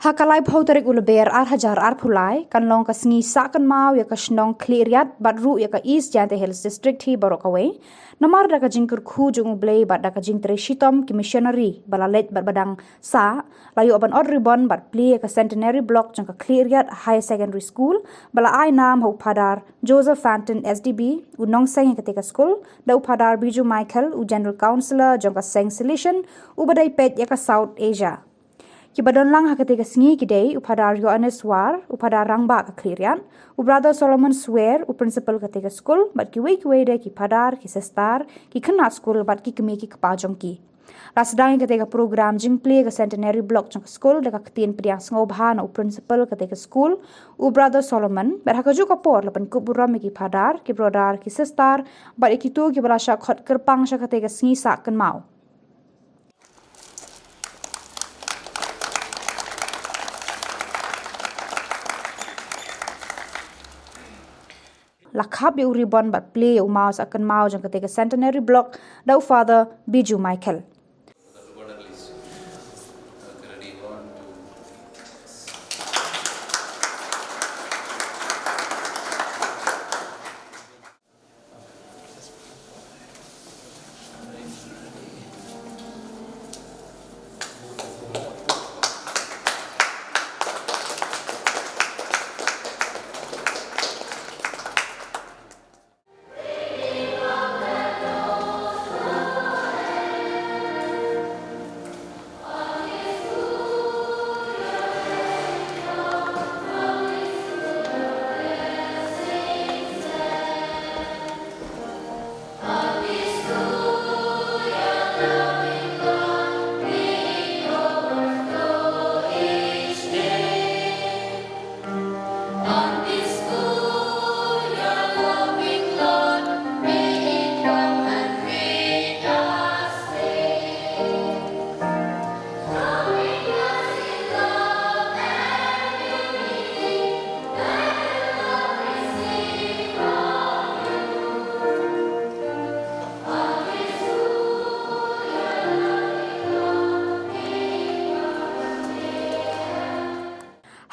Hakalai Phadar Lber Hajar Plie kan long ka sngi sahkynmaw ya ka shnong Khliehriat badru ya ka East Jaintia Hills District hi baroh kawei namar da ka jingkyrkhu jong Blei bad da ka jingtrei shitom ki mishoneri bala leit bad badang sa layu aban od ribon bad plié ka Centenary block jong ka Khliehriat Higher Secondary School bala ai nam ho Phadar Joseph Fantin SDB u nongseng katei skul da u Phadar Biju Michael u General Councilor jong ka seng Salesian u badai peit ya ka South Asia. Kibadon lang hakatei sngi kidei u Phadar Ioannis War u Phadar rangbah ka Khliehriat u Brother Solomon Swer u principal katei skul bat kawei de ki Phadar ki sestar ki kena skul bat ki kemi ki kapajong ki rasdang katei program jingtrei ka Centenary block jong skul de ka ketin priang ngobhan u principal katei skul u Brother Solomon ber hakaju ka por lapan kuburam ki Phadar ki brodar ki sestar bat ikitu ki bala sha khot kerpang sha katei sngi sahkynmaw. Lakhab yu ribon bat Plie umau sahkynmaw jong katei Centenary block da Phadar Biju Michael.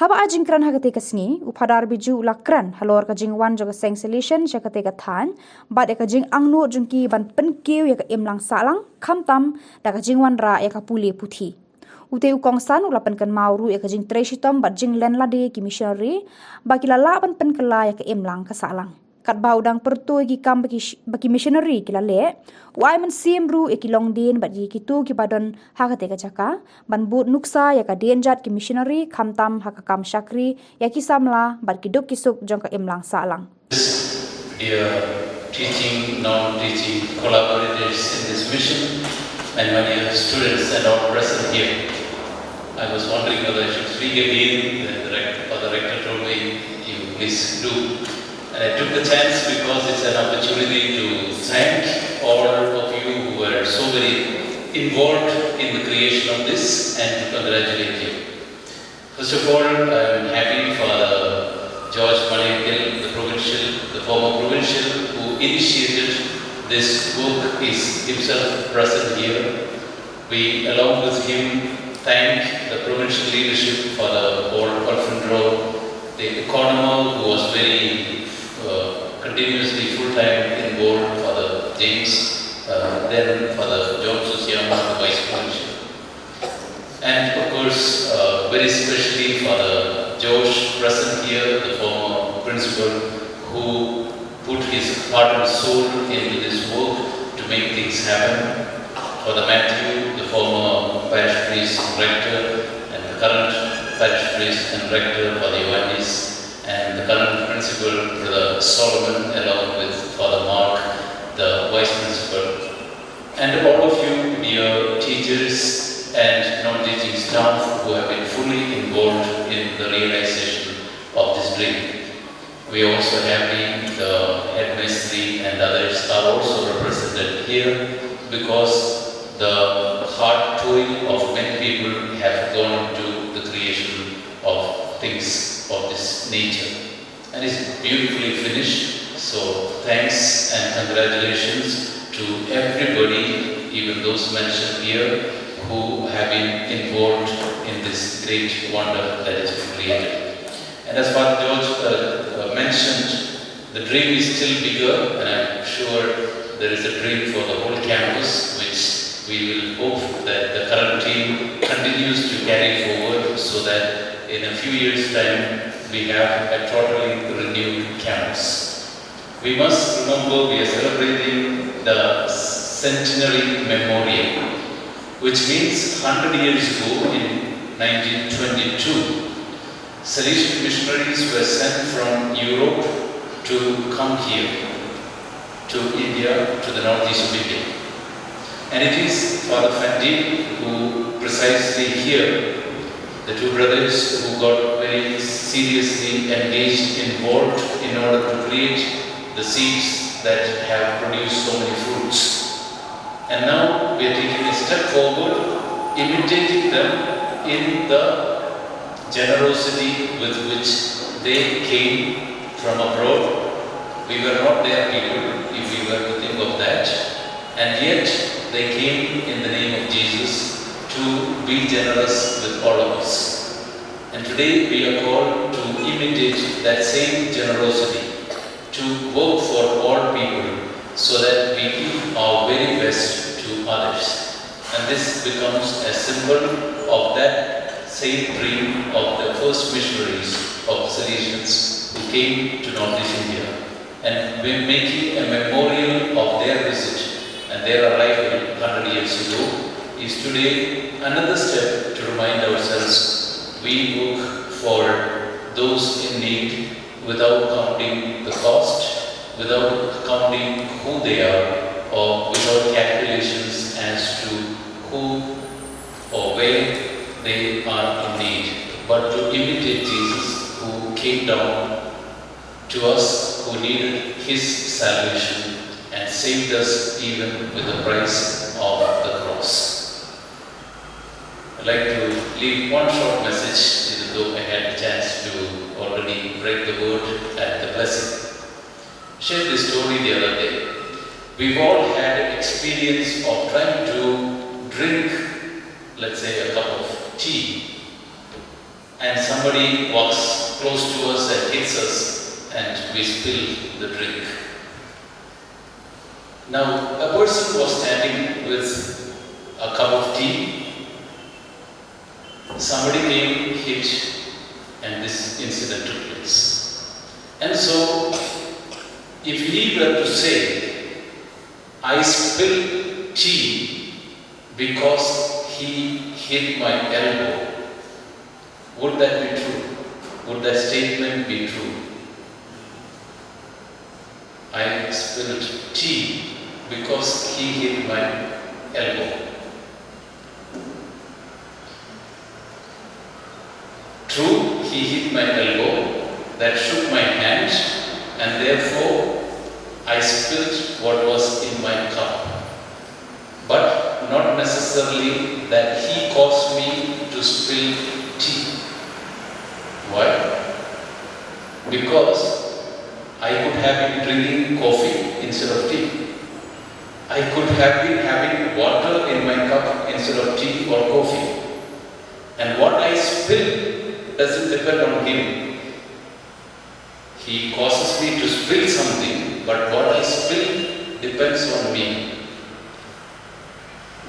Haba jingkran hakatei sngi u Phadar Biju lakran halor ka jingwan jo ka seng Salesian sha katei than bad ka jing angnu jungki ban penkiu ya ka imlang salang khamtam da ka jingwan ra ya ka puli puthi ute u kongsan u lapan kan mauru ya ka jingtrei shitom bad jing len lade ki mishoneri baki lala ban penkela ya ka imlang ka salang kat baudang pertu ki kam baki mishoneri ki lale wai man simru e ki longdin bad ki tu ki badon hakatei ka jaka ban but nuksa ya ka denjat ki mishoneri khamtam hakakam shakri ya ki samla bad ki dok kisuk jong ka imlang salang. Dear teaching, non-teaching collaborators in this mission and my dear students and all present here. I was wondering whether I should speak again. The rector told me, you please do. And I took the chance because it's an opportunity to thank all of you who were so very involved in the creation of this and to congratulate you. First of all, I am happy for George Michael, the former provincial, who initiated this work, is himself present here. We, along with him, thank the provincial leadership for the whole orphan row, the economer who was very continuously full-time involved for the James, then for the Jong the vice provincial. And of course, very especially for the Josh present here, the former principal, who put his heart and soul into this work to make things happen. For the Matthew, the former parish priest and rector, and the current parish priest and rector for the Ioannis, and the current principal, Brother Solomon, along with Father Mark, the vice principal, and all of you, dear teachers and non-teaching staff who have been fully involved in the realization of this dream. We also have the headmaster and others are also represented here because the hard toil of many people have gone into the creation of things of this nature, and it's beautifully finished. So thanks and congratulations to everybody, even those mentioned here, who have been involved in this great wonder that has been created. And as Father George mentioned, the dream is still bigger, and I'm sure there is a dream for the whole campus, which we will hope that the current team continues to carry forward so that in a few years' time we have a totally renewed campus. We must remember we are celebrating the Centenary Memorial, which means 100 years ago in 1922, Salesian missionaries were sent from Europe to come here, to India, to the northeast of India. And it is Father Fantin who precisely here, the two brothers who got very seriously engaged, involved in order to create the seeds that have produced so many fruits. And now we are taking a step forward, imitating them in the generosity with which they came from abroad. We were not their people, if we were to think of that. And yet they came in the name of Jesus to be generous with all of us. And today we are called to imitate that same generosity, to work for all people so that we give our very best to others. And this becomes a symbol of that same dream of the first missionaries of Salesians who came to Northeast India. And we're making a memorial of their visit and their arrival 100 years ago is today another step to remind ourselves we look for those in need without counting the cost, without counting who they are, or without calculations as to who or where they are in need, but to imitate Jesus who came down to us, who needed His salvation and saved us even with the price of the cross. I'd like to leave one short message, even though I had a chance to already break the word at the blessing. Shared this story the other day. We've all had an experience of trying to drink, let's say, a cup of tea, and somebody walks close to us and hits us, and we spill the drink. Now, a person was standing with a cup of tea. Somebody came, hit, and this incident took place. And so, if he were to say, I spilled tea because he hit my elbow, would that be true? Would that statement be true? I spilled tea because he hit my elbow. True, he hit my elbow, that shook my hand, and therefore I spilled what was in my cup. But not necessarily that he caused me to spill tea. Why? Because I could have been drinking coffee instead of tea. I could have been having water in my cup instead of tea or coffee. And what I spill doesn't depend on him. He causes me to spill something, but what I spill depends on me.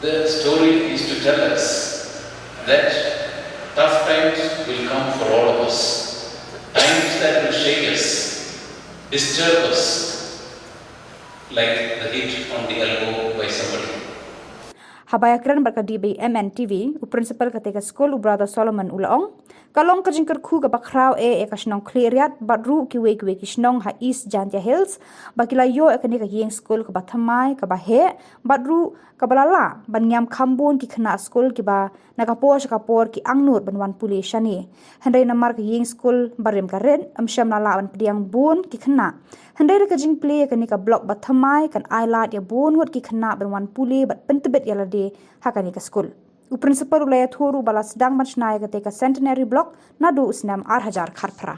The story is to tell us that tough times will come for all of us. Times that will shake us, disturb us, like the hit on the elbow by somebody. Habayakran berkadi by MNTV, u principal katei skul u Brother Solomon Ulaong, kalong ka jingkyrkhu ka bakraw ka shnong Khliehriat badru kawei ki shnong ha East Jaintia Hills, bakilayo ka ni ka yeng skul ka bathamai ka bahe, badru ka balala banyam khambun ki khna skul ki ba nakapor ki angnur banwan plié shani. Handai namar ka yeng skul barim ka ren amsham nala ban pdiang bun ki khna. Handai ka jingplay ka ni ka block bathamai kan ailat ya bun ngot ki khna banwan plié bat pentebet yalade hakani ka skul. U principal ulaya thoru balas dang manchnai ka Centenary block nadu usnam 8000 kharpra.